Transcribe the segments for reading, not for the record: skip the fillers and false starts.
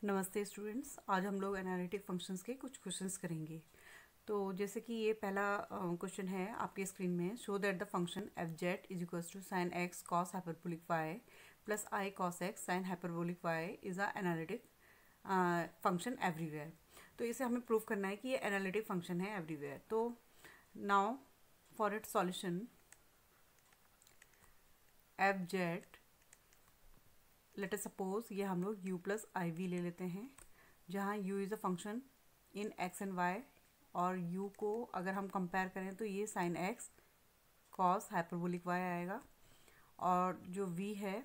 नमस्ते स्टूडेंट्स, आज हम लोग एनालिटिक फंक्शंस के कुछ क्वेश्चंस करेंगे। तो जैसे कि ये पहला क्वेश्चन है आपके स्क्रीन में, show that the function f Z is equals to sine x cos hyperbolic y plus i cos x sine hyperbolic y is a analytic function everywhere. तो इसे हमें प्रूव करना है कि ये एनालिटिक फंक्शन है एवरीवेयर। तो now for it solution f z, let us suppose ये हम लोग u प्लस आई वी ले लेते हैं, जहाँ u is a function in x and y, और u को अगर हम कंपेयर करें तो ये sine x cos hyperbolic y आएगा, और जो v है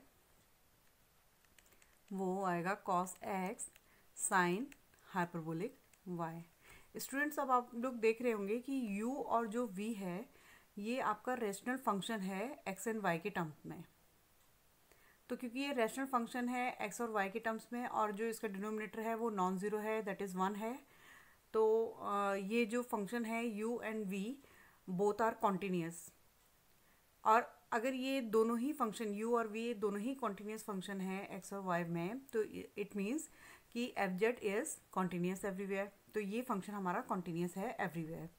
वो आएगा cos x sine hyperbolic y। Students, अब आप लोग देख रहे होंगे कि u और जो v है ये आपका रेशनल फंक्शन है x एंड y के टर्म्स में। तो क्योंकि ये रैशनल फंक्शन है x और y के टर्म्स में, और जो इसका डिनोमिनेटर है वो नॉन ज़ीरो है, दैट इज़ 1 है, तो ये जो फंक्शन है u and v both are continuous. और अगर ये दोनों ही फंक्शन u और v दोनों ही कॉन्टीन्यूस फंक्शन है x और y में, तो इट मीन्स कि F Z is continuous everywhere. तो ये फंक्शन हमारा कॉन्टीन्यूस है एवरीवेयर।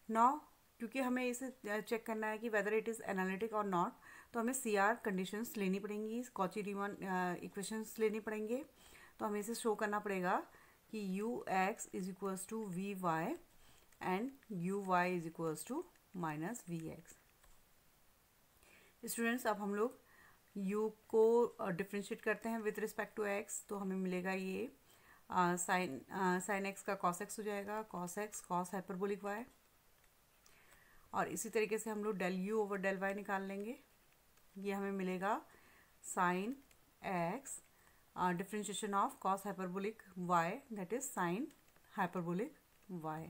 नाउ क्योंकि हमें इसे चेक करना है कि वेदर इट इज़ एनालिटिक और नॉट, तो हमें सी आर कंडीशंस लेनी पड़ेंगी, कॉची रीमान इक्वेशंस लेने पड़ेंगे। तो हमें इसे शो करना पड़ेगा कि u x is equals to v y and u y is equals to minus v x. Students, अब हम लोग u को डिफ्रेंशिएट करते हैं विथ रिस्पेक्ट टू x, तो हमें मिलेगा ये साइन एक्स का कॉस एक्स हो जाएगा, cos x cos hyperbolic y। और इसी तरीके से हम लोग del u over del y निकाल लेंगे, ये हमें मिलेगा sine x differentiation of cos hyperbolic y, that is sine hyperbolic y।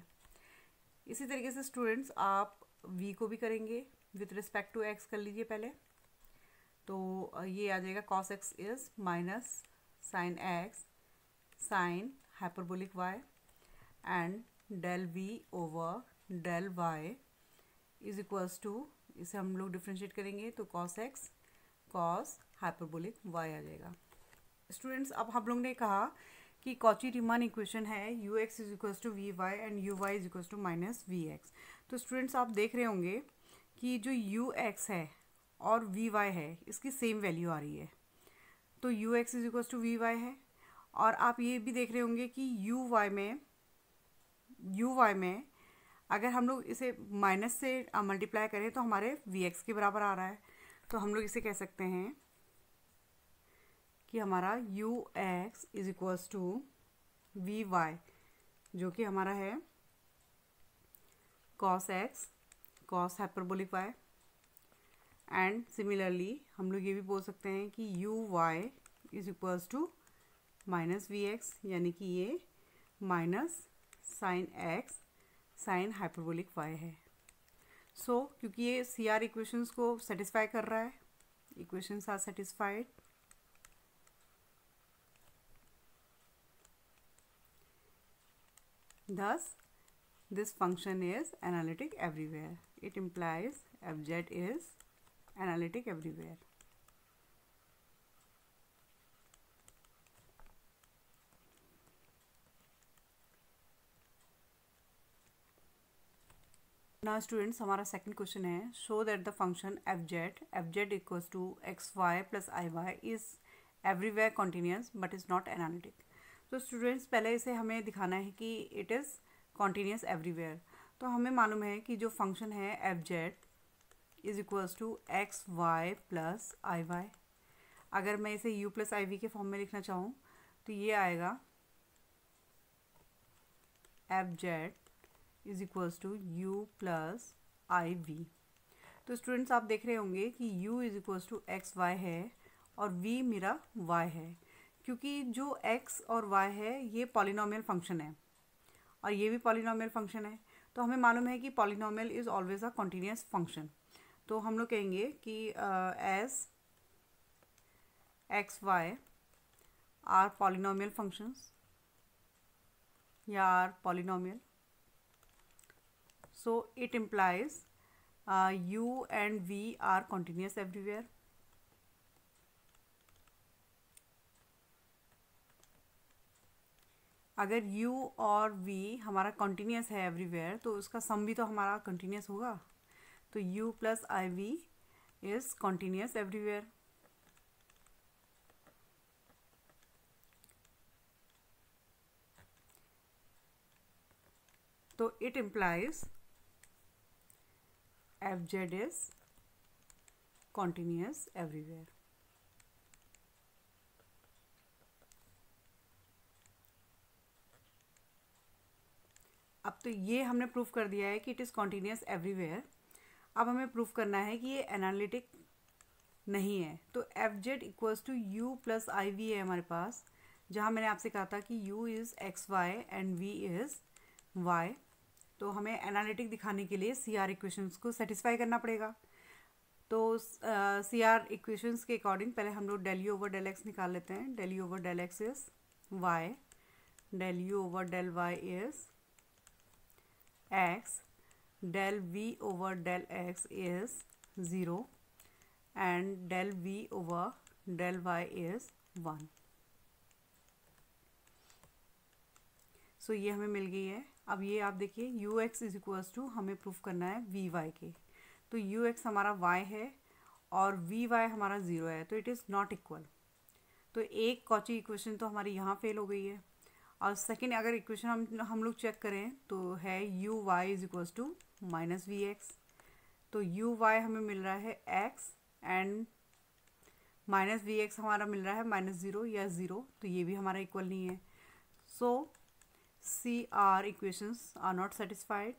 इसी तरीके से स्टूडेंट्स आप v को भी करेंगे विथ रिस्पेक्ट टू x, कर लीजिए पहले। तो ये आ जाएगा cos x is minus sine x sine hyperbolic y and del v over del y is equals to, इसे हम लोग डिफ्रेंशिएट करेंगे तो cos x cos hyperbolic y आ जाएगा। स्टूडेंट्स, अब हम लोग ने कहा कि कॉची रीमान इक्वेशन है u x is equals to v y and u y is equals to minus v x. तो स्टूडेंट्स, आप देख रहे होंगे कि जो यू एक्स है और वी वाई है इसकी सेम वैल्यू आ रही है, तो u x is equals to v y है। और आप ये भी देख रहे होंगे कि यू वाई में अगर हम लोग इसे माइनस से मल्टीप्लाई करें तो हमारे वी एक्स के बराबर आ रहा है। तो हम लोग इसे कह सकते हैं कि हमारा u x is equals to v y, जो कि हमारा है cos x cos hyperbolic y. And similarly हम लोग ये भी बोल सकते हैं कि u y is equals to minus v x, यानी कि ये minus sine x sine hyperbolic y है। सो क्योंकि ये सी आर इक्वेशंस को सेटिस्फाई कर रहा है, equations are satisfied, thus this function is analytic everywhere. It implies fz is analytic everywhere. Now students, हमारा सेकंड क्वेश्चन है, show that the function fz equals to x y plus i y is everywhere continuous but is not analytic. तो students, पहले इसे हमें दिखाना है कि it is continuous everywhere. तो हमें मालूम है कि जो फंक्शन है fz is equals to x y plus i y. अगर मैं इसे u प्लस आई वी के फॉर्म में लिखना चाहूँ तो ये आएगा fz is equals to u plus I v. तो स्टूडेंट्स, आप देख रहे होंगे कि u is equals to x y है और v मेरा y है। क्योंकि जो x और y है ये पॉलिनोमियल फंक्शन है और ये भी पॉलिनोमियल फंक्शन है, तो हमें मालूम है कि polynomial is always a continuous function. तो हम लोग कहेंगे कि as X Y are polynomial functions या are polynomial, so it implies u and v are continuous everywhere. अगर u और v हमारा कंटिन्यूस है एवरीवेयर तो उसका सम भी तो हमारा कंटिन्यूस होगा। तो u plus I V is continuous everywhere. तो it implies F Z is continuous everywhere. अब तो ये हमने प्रूफ कर दिया है कि इट इज़ कॉन्टीन्यूस एवरीवेयर। अब हमें प्रूफ करना है कि ये एनालिटिक नहीं है। तो f z equals to u plus I v है हमारे पास, जहाँ मैंने आपसे कहा था कि u is x y and v is y। तो हमें एनालिटिक दिखाने के लिए सी आर इक्वेशंस को सेटिस्फाई करना पड़ेगा। तो सी आर इक्वेशंस के अकॉर्डिंग पहले हम लोग del u over del x निकाल लेते हैं। Del u over del x is y, del u over del y is x, del v over del x is 0 and del v over del y is 1। So ये हमें मिल गई है। अब ये आप देखिए u x is equals to हमें प्रूफ करना है वी वाई के। तो यू एक्स हमारा y है और वी वाई हमारा 0 है, तो इट इज़ नॉट इक्वल। तो एक कॉची इक्वेशन तो हमारी यहाँ फेल हो गई है। और सेकेंड अगर इक्वेशन हम लोग चेक करें तो है u y is equals to minus v x. तो यू वाई हमें मिल रहा है x and minus v x हमारा मिल रहा है माइनस ज़ीरो या ज़ीरो, तो ये भी हमारा इक्वल नहीं है। So C R equations are not satisfied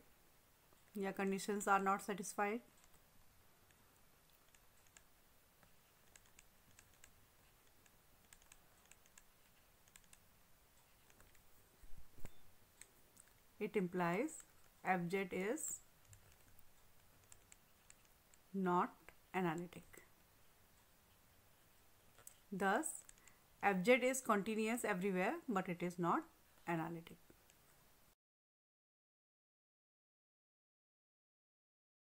या conditions are not satisfied. It implies fz is not analytic. Thus, fz is continuous everywhere, but it is not analytic.